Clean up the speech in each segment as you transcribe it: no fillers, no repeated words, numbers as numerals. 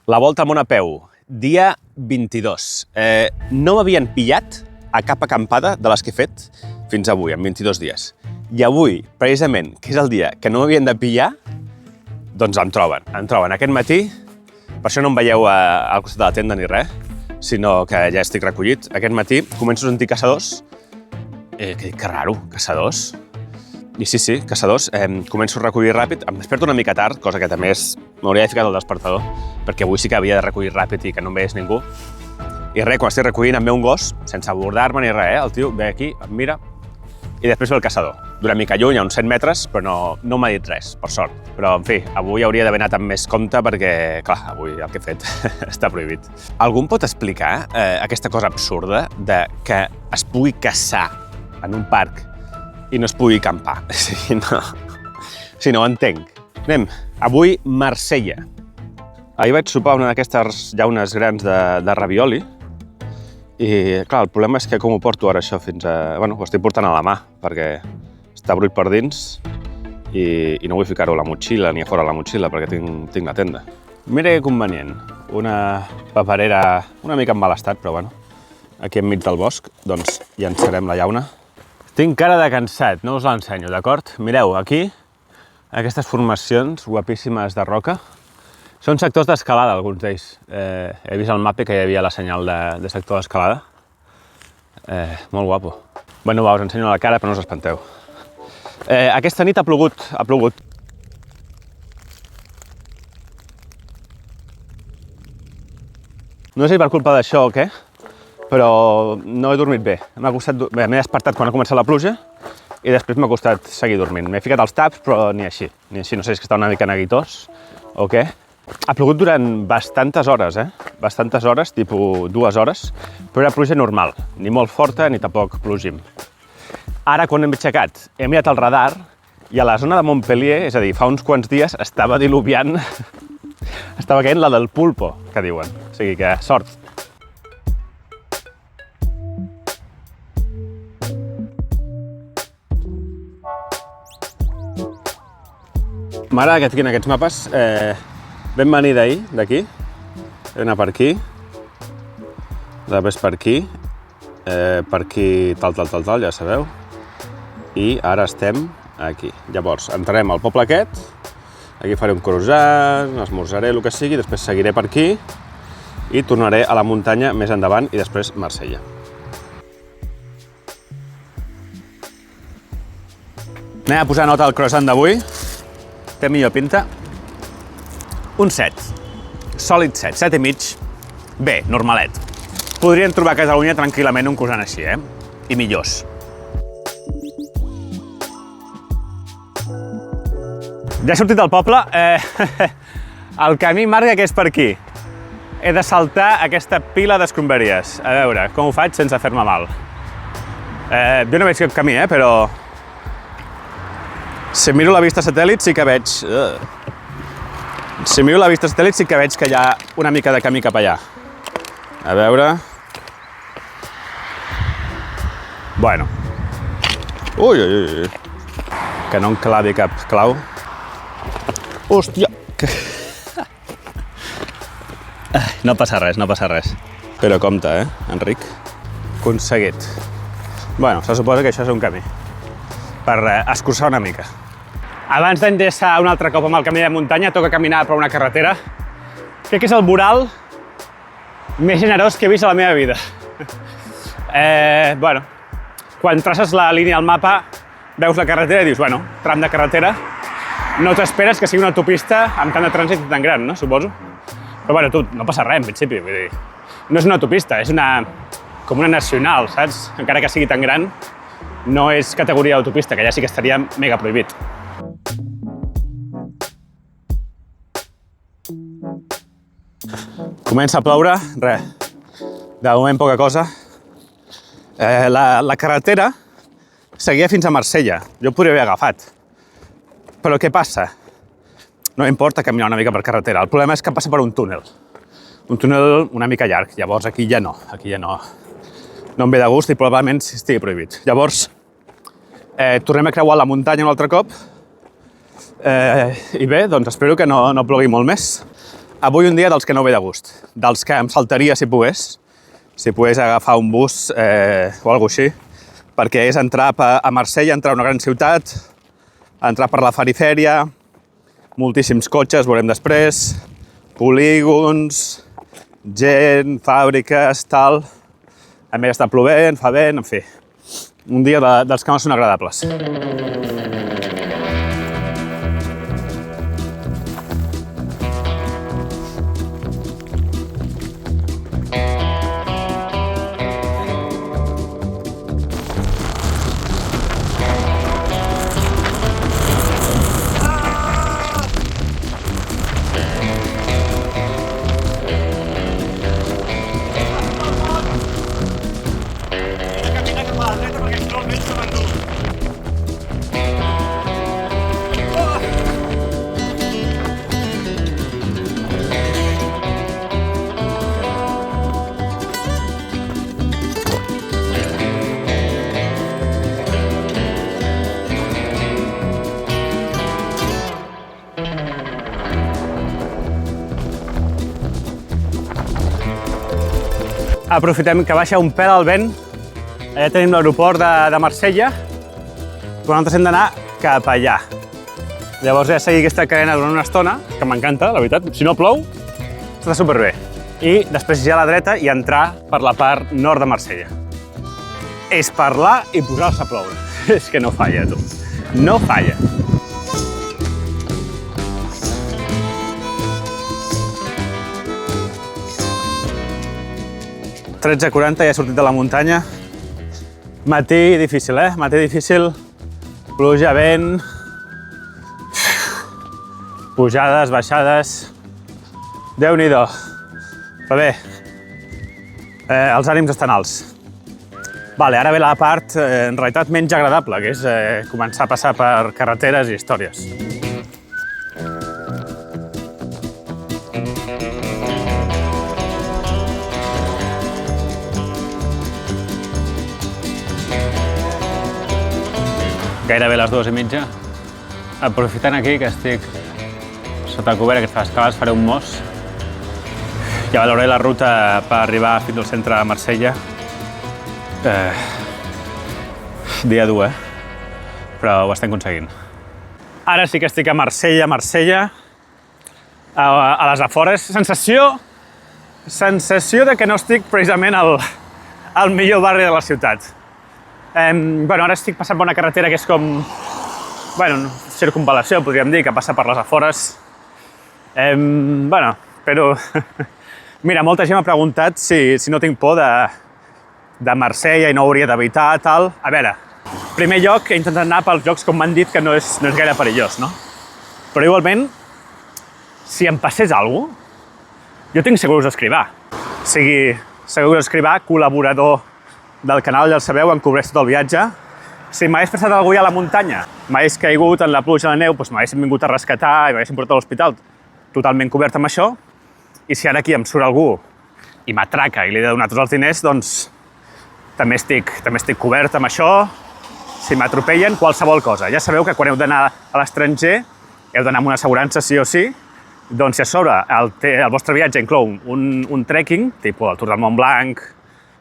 La volta al món a peu, dia 22. No m'havien pillat a cap acampada de les que he fet fins avui, en 22 dies. I avui, precisament, que és el dia que no m'havien de pillar, doncs em troben. Aquest matí, per això no em veieu al costat de la tenda ni res, sinó que ja estic recollit. Aquest matí començo a sentir caçadors. Que raro, caçadors. I sí, caçadors. Començo a recollir ràpid. Em desperto una mica tard, cosa que també m'hauria de ficar al despertador, perquè avui sí que havia de recollir ràpid i que no em veiés ningú. I res, quan estic recollint em ve un gos, sense abordar-me ni res, el tio ve aquí, em mira, i després ve el caçador. D'una mica lluny, a uns 100 metres, però no m'ha dit res, per sort. Però, en fi, avui hauria d'haver anat amb més compte perquè, clar, avui el que he fet està prohibit. Algú em pot explicar aquesta cosa absurda de que es pugui caçar en un parc i no es pugui acampar? Sí, no ho entenc. Anem. Avui, Marsella. Ahir vaig sopar una d'aquestes llaunes grans de ravioli i, clar, el problema és que com ho porto ara això fins a... Bueno, ho estic portant a la mà perquè està brut per dins i no vull ficar-ho a la motxilla ni a fora de la motxilla perquè tinc la tenda. Mira que convenient. Una paperera una mica en mal estat, però bueno, aquí enmig del bosc, doncs llançarem la llauna. Tinc cara de cansat, no us l'ensenyo, d'acord? Mireu, aquí, aquestes formacions guapíssimes de roca, són sectors d'escalada, alguns d'ells. He vist al mapa que hi havia la senyal de sector d'escalada. Molt guapo. Bueno, va, us ensenyo la cara, però no us espanteu. Aquesta nit ha plogut. No sé si per culpa d'això o què, però no he dormit bé. M'he despertat quan ha començat la pluja i després m'ha costat seguir dormint. M'he ficat als taps, però ni així. No sé si és que està una mica neguitós o què. Ha plogut durant bastantes hores, Bastantes hores, tipus 2 hores, però era pluja normal, ni molt forta ni tampoc plogim. Ara, quan hem aixecat, he mirat el radar i a la zona de Montpellier, és a dir, fa uns quants dies, estava diluviant, estava caient la del pulpo, que diuen. O sigui que, sort. M'agrada que tinguin aquests mapes. Vam venir d'ahir, d'aquí. Vam anar per aquí. Després per aquí. Per aquí, tal, ja sabeu. I ara estem aquí. Llavors, entrarem al poble aquest. Aquí faré un croissant, esmorzaré, el que sigui. Després seguiré per aquí. I tornaré a la muntanya més endavant i després Marsella. Anem a posar nota al croissant d'avui. Té millor pinta. Un 7. Sòlid 7. 7 i mig. Bé, normalet. Podrien trobar a Catalunya tranquil·lament un croissant així, I millors. Ja he sortit del poble. El camí marca que és per aquí. He de saltar aquesta pila d'escombraries. A veure, com ho faig sense fer-me mal? Jo no veig cap camí, però... Si miro la vista satèl·lit sí que veig... Si miro la vista satèl·lit sí que veig que hi ha una mica de camí cap allà. A veure... Bueno. Ui. Que no em clavi cap clau. Hòstia! No passa res. Però compte, Enric? Aconseguit. Bueno, se suposa que això és un camí. Per escurçar una mica. Abans d'enllaçar un altre cop amb el camí de muntanya, toca caminar per una carretera. Crec que és el mural més generós que he vist a la meva vida. Bueno, quan traces la línia al mapa, veus la carretera i dius, bueno, tram de carretera, no t'esperes que sigui una autopista amb tant de trànsit tan gran, no? Suposo. Però bueno, no passa res, en principi. Vull dir, no és una autopista, és com una nacional, saps? Encara que sigui tan gran, no és categoria d'autopista, que ja sí que estaria mega prohibit. Comença a ploure, res. De moment poca cosa. La carretera seguia fins a Marsella. Jo ho podria haver agafat. Però què passa? No importa caminar una mica per carretera. El problema és que passa per un túnel. Un túnel una mica llarg. Llavors aquí ja no. No em ve de gust i probablement estigui prohibit. Llavors, tornem a creuar la muntanya un altre cop. I bé, doncs espero que no plogui molt més. avui un dia dels que no ve de gust, dels que em saltaria si pogués agafar un bus o alguna així, perquè és entrar a Marsella, entrar a una gran ciutat, entrar per la Farifèria, moltíssims cotxes, veurem després, polígons, gent, fàbriques, tal. A més està plovent, fa vent, en fi. Un dia dels que no són agradables. Aprofitem que baixa un pèl al vent. Allà tenim l'aeroport de Marsella, però nosaltres hem d'anar cap allà. Llavors he de seguir aquesta cadena durant una estona, que m'encanta, la veritat. Si no plou, està superbé. I després girar a la dreta i entrar per la part nord de Marsella. És parlar i posar-se a ploure. És que no falla, tu. No falla. 13:40, ja he sortit de la muntanya. Matí difícil, Matí difícil. Pluja, vent. Pujades, baixades. Déu-n'hi-do. Però bé, els ànims estan alts. Vale, ara ve la part, en realitat, menys agradable, que és començar a passar per carreteres i històries. Gairebé les 2:30. Aprofitant aquí que estic sota el cobert aquestes escales, faré un mos. Ja valoraré la ruta per arribar fins al centre de Marsella. Dia dur, però ho estem aconseguint. Ara sí que estic a Marsella, a les afores. Sensació de que no estic precisament al millor barri de la ciutat. Ara estic passant per una carretera que és com... circunvalació, podríem dir, que passa per les afores. Però... Mira, molta gent m'ha preguntat si no tinc por de Marsella i no hauria d'evitar, tal. A veure, en primer lloc, he intentat anar pels llocs com m'han dit que no és gaire perillós, no? Però igualment, si em passés alguna cosa, jo tinc Segurs Escrivà. O sigui, Segurs Escrivà, col·laborador del canal, ja el sabeu, em cobreix tot el viatge. Si m'hagués passat alguna cosa a la muntanya, m'hagués caigut en la pluja, a la neu, doncs m'haguessin vingut a rescatar i m'haguessin portat a l'hospital totalment cobert amb això. I si ara aquí em surt algú i m'atraca i li he de donar tots els diners, doncs també estic cobert amb això. Si m'atropellen, qualsevol cosa. Ja sabeu que quan heu d'anar a l'estranger heu d'anar amb una assegurança sí o sí. Doncs si a sobre el vostre viatge inclou un trekking, tipus el Tour del Mont Blanc,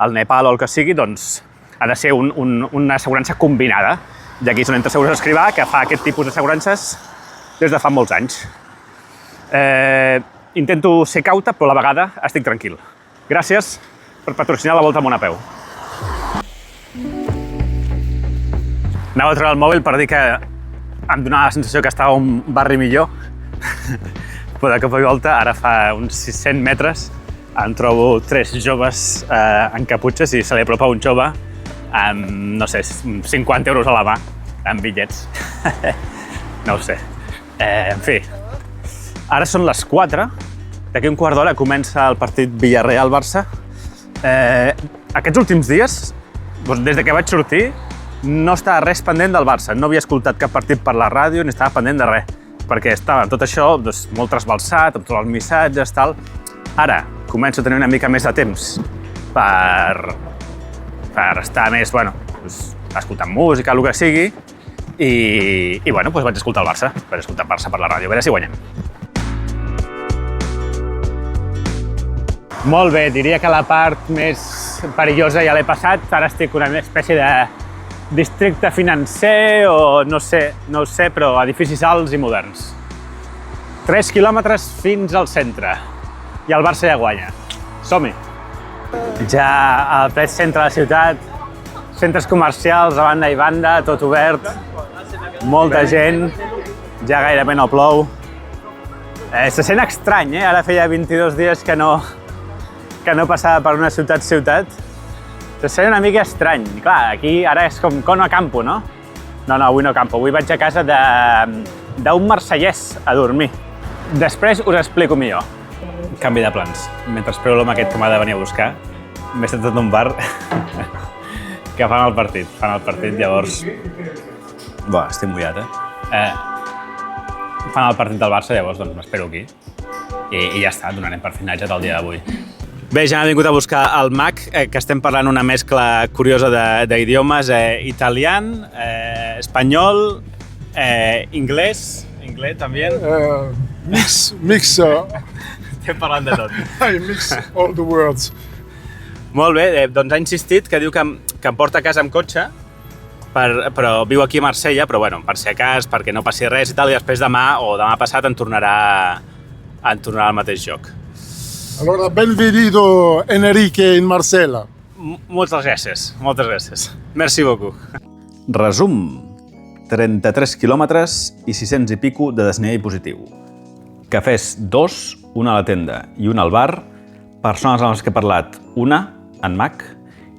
el Nepal o el que sigui, doncs ha de ser una assegurança combinada. I aquí és on entra Segurs Escrivà, que fa aquest tipus d'assegurances des de fa molts anys. Intento ser cauta, però a la vegada estic tranquil. Gràcies per patrocinar la Volta al Món a peu. Anava a treure el mòbil per dir que em donava la sensació que estava a un barri millor. Però de cop i volta, ara fa uns 600 metres, em trobo 3 joves en caputxes i se li apropa un jove amb, no sé, 50 euros a la mà, en bitllets. No ho sé. En fi, ara són les 4. D'aquí un quart d'hora comença el partit Villarreal-Barça. Aquests últims dies, des que vaig sortir, no estava res pendent del Barça. No havia escoltat cap partit per la ràdio ni estava pendent de res, perquè estava tot això molt trasbalsat, amb tots els missatges, tal. Ara començo a tenir una mica més de temps per estar més, escoltant música, el que sigui, i vaig escoltar el Barça. Vaig escoltar el Barça per la ràdio, a veure si guanyem. Molt bé, diria que la part més perillosa ja l'he passat. Ara estic en una espècie de districte financer o no ho sé, però edificis alts i moderns. 3 quilòmetres fins al centre i el Barça ja guanya. Som-hi! Ja al ple centre de la ciutat, centres comercials a banda i banda, tot obert, molta gent, ja gairebé no plou. Se sent estrany, Ara feia 22 dies que no passava per una ciutat. Se sent una mica estrany. Clar, aquí ara és com no campo, no? No, avui no campo. Avui vaig a casa d'un marsellès a dormir. Després us explico millor. Canvi de plans. Mentre espero l'home aquest que m'ha de venir a buscar, m'he sentat en un bar que fan el partit, llavors... Bé, estic mullat, fan el partit del Barça, llavors doncs m'espero aquí. I ja està, donarem per finalitzat el dia d'avui. Bé, ja m'he vingut a buscar el Mac, que estem parlant una mescla curiosa d'idiomes, italià, espanyol, anglès també. Mix. Estem parlant de tot. I mix all the words. Molt bé, doncs ha insistit que diu que em porta a casa amb cotxe, però viu aquí a Marsella, però bueno, per si a cas, perquè no passi res i tal, i després demà o demà passat em tornarà al mateix lloc. Allora, benvenuto Enrique in Marsella. Moltes gràcies. Merci beaucoup. Resum. 33 quilòmetres i 600 i pico de desnivell positiu. Cafès 2, una a la tenda i una al bar. Persones amb les que he parlat, una, en Mac,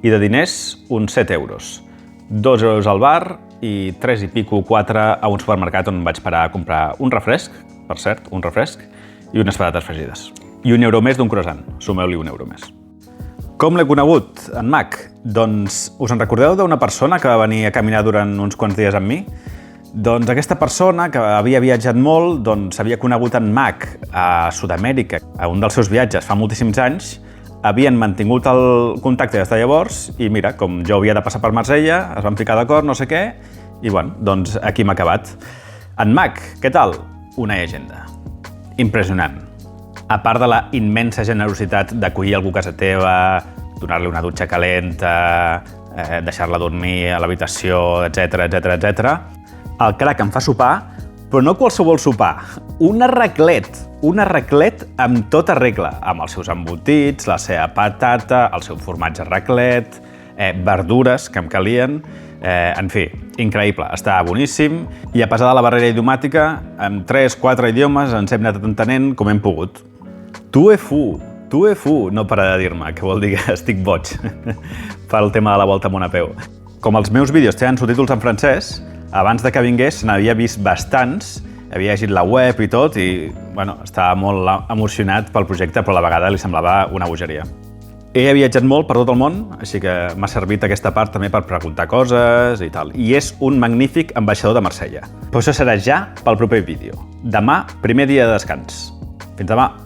i de diners, uns 7 euros. 2 euros al bar i 3 i pico, 4 a un supermercat on vaig parar a comprar un refresc, per cert, un refresc, i unes patates fregides. I 1 euro més d'un croissant. Sumeu-li 1 euro més. Com l'he conegut, en Mac? Doncs us en recordeu d'una persona que va venir a caminar durant uns quants dies amb mi? Doncs aquesta persona, que havia viatjat molt, doncs havia conegut en Mac a Sud-amèrica, a un dels seus viatges fa moltíssims anys, havien mantingut el contacte des de llavors i mira, com jo havia de passar per Marsella, es van ficar d'acord, no sé què, i bueno, doncs aquí m'ha acabat. En Mac, què tal? Una llegenda. Impressionant. A part de la immensa generositat d'acollir algú a casa teva, donar-li una dutxa calenta, deixar-la dormir a l'habitació, etc. El crac em fa sopar, però no qualsevol sopar, un raclet amb tota regla, amb els seus embotits, la seva patata, el seu formatge raclet, verdures que em calien, en fi, increïble, està boníssim, i a pesar de la barrera idiomàtica, amb 3-4 idiomes ens hem anat entenent com hem pogut. Tu e fu, no para de dir-me, que vol dir que estic boig pel tema de la volta a Monapeu. Com els meus vídeos tenen subtítols en francès, abans de que vingués n'havia vist bastants, havia llegit la web i tot, i bueno, estava molt emocionat pel projecte, però a la vegada li semblava una bogeria. He viatjat molt per tot el món, així que m'ha servit aquesta part també per preguntar coses i tal. I és un magnífic ambaixador de Marsella. Però això serà ja pel proper vídeo. Demà, primer dia de descans. Fins demà!